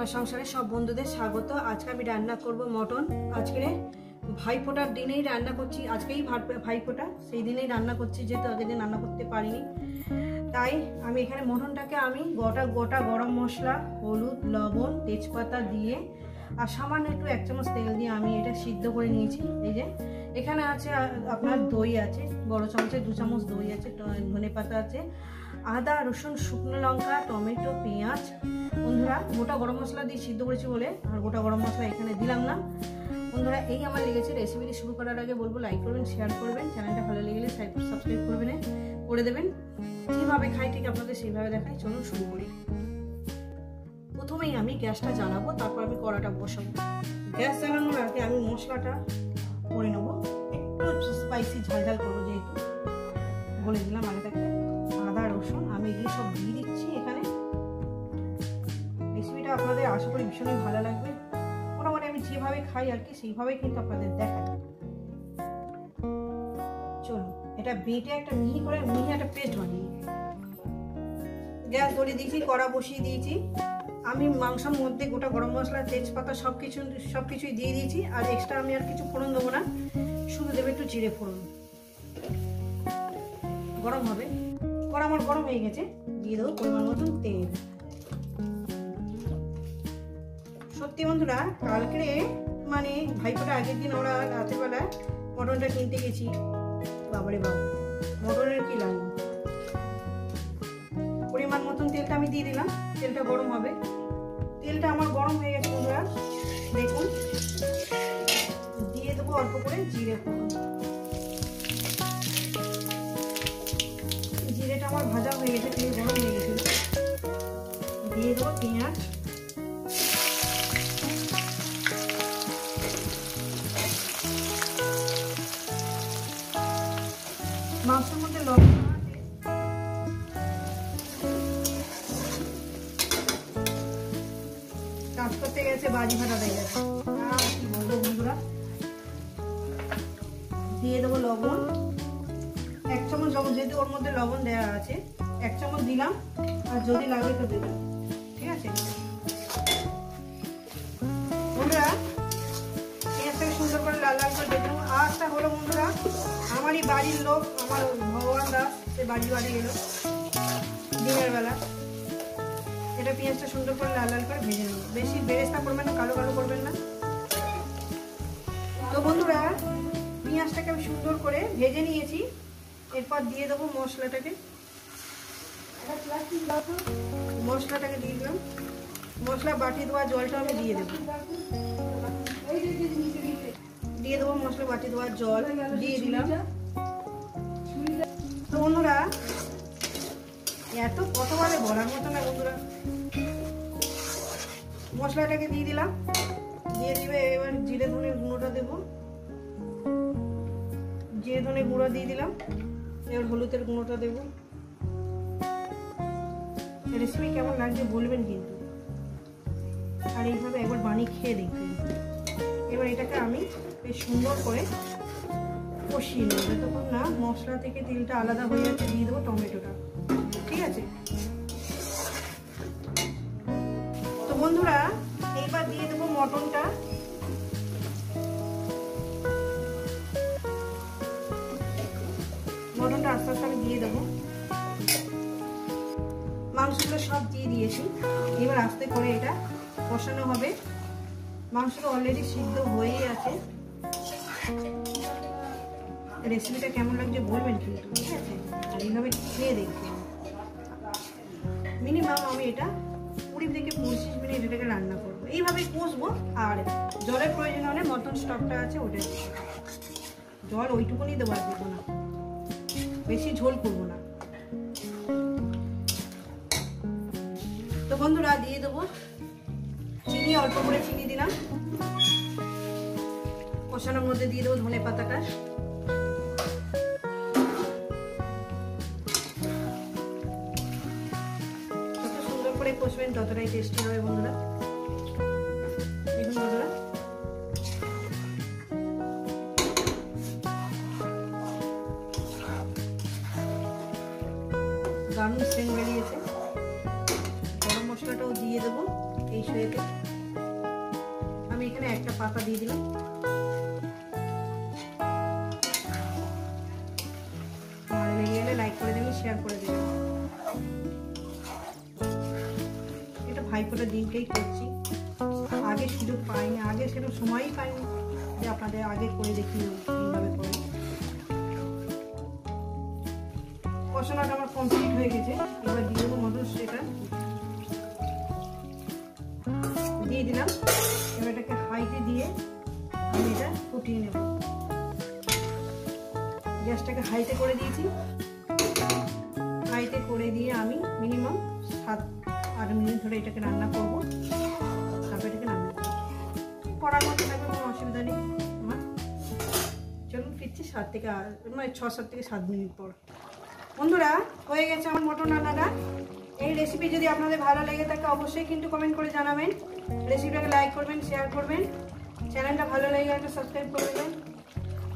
আপনার সংসারে সব বন্ধুদের স্বাগত। আজকে আমি রান্না করব মটন। আজকে ভাইফোঁটার দিনেই রান্না করছি, আজকেই ভাইফোঁটা, সেই দিনেই রান্না করছি, যেহেতু আগের দিন রান্না করতে পারিনি। তাই আমি এখানে মটনটাকে আমি গোটা গরম মশলা, হলুদ, লবণ, তেজপাতা দিয়ে আর সামান্য একটু 1 চামচ তেল দিয়ে আমি এটা সিদ্ধ করে নিয়েছি। এই যে এখানে আছে আপনার দই আছে, বড় চামচে 2 চামচ দই আছে, ধনেপাতা আছে, আদা, রসুন, শুকনো লঙ্কা, টমেটো, পেঁয়াজ। বন্ধুরা গোটা গরম মশলা দিয়ে সিদ্ধ করেছি বলে আর গোটা গরম মশলা এখানে দিলাম না। বন্ধুরা এই আমার লেগেছে। রেসিপিটি শুরু করার আগে বলবো লাইক করবেন, শেয়ার করবেন, চ্যানেলটা ভালো লেগেলে সাবস্ক্রাইব করবেন, করে দেবেন। যেভাবে খাই ঠিক আপনাদের সেইভাবে দেখাই। চলুন শুরু করি। প্রথমেই আমি গ্যাসটা জ্বালাবো, তারপর আমি কড়াটা বসাবো। গ্যাস জ্বালানোর আগে আমি মশলাটা করে নেবো, একটু স্পাইসি ঝাল করবো, যেহেতু বলে দিলাম আগে থাকতে। আদা, রসুন আমি এগুলো সব দিয়ে দিচ্ছি এখানে। রেসিপিটা আপনাদের আশা করি ভীষণই ভালো লাগবে। মোটামুটি আমি যেভাবে খাই আর কি সেইভাবেই কিন্তু আপনাদের দেখাই। চলুন এটা বেটে একটা মিহি একটা পেস্ট বানিয়ে। গ্যাস ধরিয়ে দিয়েছি, কড়া বসিয়ে দিয়েছি। আমি মাংসের মধ্যে গোটা গরম মশলা, তেজপাতা সবকিছুই দিয়ে দিয়েছি। আর এক্সট্রা আমি আর কিছু ফোড়ন দেবো না, শুধু দেবো একটু জিরে ফোড়ন। গরম হবে, কড়া আমার গরম হয়ে গেছে, দিয়ে দেবো পরিমাণ মতন তেল। সত্যি বন্ধুরা, কালকে মানে ভাইফোঁটার আগের দিন ওরা রাতের বেলা মটনটা কিনতে গেছি। বাবারে বাবা, মটনের কি লাগবে। পরিমাণ মতন তেলটা আমি দিয়ে দিলাম, তেলটা গরম হবে। তেলটা আমার গরম হয়ে গেছে বন্ধুরা, দেখুন। দিয়ে দেবো অল্প করে জিরে ফোড়ন। জিরেটা আমার ভাজা হয়ে গেছে, তেল গরম হয়ে গেছিল। দিয়ে দেবো পেঁয়াজ, মাংসের মধ্যে লবণ কাজ করতে গেছে, বাজি ফাটা হয়ে গেছে। কি বলবো বন্ধুরা, দিয়ে দেবো লবণ, 1 চামচ লবণ, যেহেতু ওর মধ্যে লবণ দেওয়া আছে 1 চামচ দিলাম, আর যদি লাগে তো দেবো, ঠিক আছে বন্ধুরা। পেঁয়াজটাকে সুন্দর করে লাল লাল করে দেখুন। আজটা হলো বন্ধুরা, আমারই বাড়ির লোক, আমার ভগবান দাস, সে বাড়ি এলো দিনের বেলা। এটা পেঁয়াজটা সুন্দর করে লাল লাল করে ভেজে নেব, বেশি বেরেস্তা করবেন না, কালো কালো করবেন না। তো বন্ধুরা পেঁয়াজটাকে আমি সুন্দর করে ভেজে নিয়েছি। এরপর দিয়ে দেবো মশলাটাকে দিয়ে দিলাম। মশলা বাটি দেওয়া জলটা আমি দিয়ে দেবো, মশলা বাটি দেওয়া জল দিয়ে দিলাম। তো বন্ধুরা এত কতবারে বলার মতো না বন্ধুরা। মশলাটাকে দিয়ে দিলাম, দিয়ে দিবে। এবার জিরে ধনে গুঁড়োটা দেবো, জিরে ধনে গুঁড়ো দিয়ে দিলাম। এবার হলুদের গুঁড়োটা দেবো। রেসিপি কেমন লাগছে বলবেন কিন্তু, আর এইভাবে একবার বানিয়ে খেয়ে দেখবেন। এবার এটাকে আমি বেশ সুন্দর করে কষিয়ে নেব, যতক্ষণ না মশলা থেকে তেলটা আলাদা হয়ে যাচ্ছে। দিয়ে দেবো টমেটোটা, ঠিক আছে। তো বন্ধুরা এইবার দিয়ে দেবো মটনটা। আস্তে আস্তে আমি দিয়ে দেবো। মাংসগুলো সব দিয়ে দিয়েছি, এবার আস্তে করে এটা কষানো হবে। মাংসটা অলরেডি সিদ্ধ হয়েই আছে। রেসিপিটা কেমন লাগছে বলবেন কিন্তু, ঠিক আছে। আর এইভাবে খেয়ে দেখবেন। মিনিমাম আমি এটা 20 থেকে 25 মিনিট এটাকে রান্না করবো, এইভাবেই কষবো। আর জলের প্রয়োজন হলে মটন স্টকটা আছে ওটা জল ওইটুকুনি দেবো, আর দেবো না, বেশি ঝোল করবো না। তো বন্ধুরা দিয়ে দেবো চিনি, অল্প করে চিনি দিলাম। কষানোর মধ্যে দিয়ে দেবো ধনে পাতাটা। যত সুন্দর করে কষবেন ততটাই টেস্টি হবে বন্ধুরা। দেখুন বন্ধুরা দারুণ সেন্ট বেরিয়েছে। গরম মশলাটাও দিয়ে দেবো। এই এই শোয়েতে। আমি এখানে একটা পাতা দিয়ে দিলাম। ভালো লেগে গেলে লাইক করে দেবেন, শেয়ার করে দেবেন। এটা ভাইফোঁটার দিনকেই করছি, আগে সুযোগ পাইনি, আগে সেরকম সময়ই পাইনি যে আপনাদের আগে করে দেখি এইভাবে করে। কষানোটা আমার কমপ্লিট হয়ে গেছে, এবার দিয়ে দেবো মটরশুঁটিটা দিয়ে দিলাম। এবার এটাকে হাইতে দিয়ে আমি এটা ফুটিয়ে নেব। গ্যাসটাকে হাইতে করে দিয়েছি, হাইতে করে দিয়ে আমি মিনিমাম 7-8 মিনিট ধরে এটাকে রান্না করব। তারপর এটাকে রান্না করবো, করার মধ্যে থাকবে, কোনো অসুবিধা নেই আমার। চলুন ফিরছি 6-7 থেকে 7 মিনিট পর। বন্ধুরা, হয়ে গেছে আমার মটন রান্নাটা। এই রেসিপি যদি আপনাদের ভালো লেগে থাকে অবশ্যই কিন্তু কমেন্ট করে জানাবেন, রেসিপিটাকে লাইক করবেন, শেয়ার করবেন, চ্যানেলটা ভালো লেগে একটা সাবস্ক্রাইব করে দেবেন।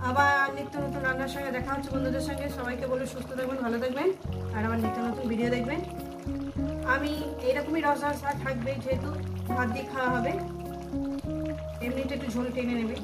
আবার নিত্য নতুন রান্নার সঙ্গে দেখা হচ্ছে বন্ধুদের সঙ্গে। সবাইকে বলে সুস্থ থাকবেন, ভালো থাকবেন, আর আমার নিত্য নতুন ভিডিও দেখবেন। আমি এইরকমই রসা থাকবে, যেহেতু ভাত দিয়ে খাওয়া হবে, এমনিতে একটু ঝোল টেনে নেবে।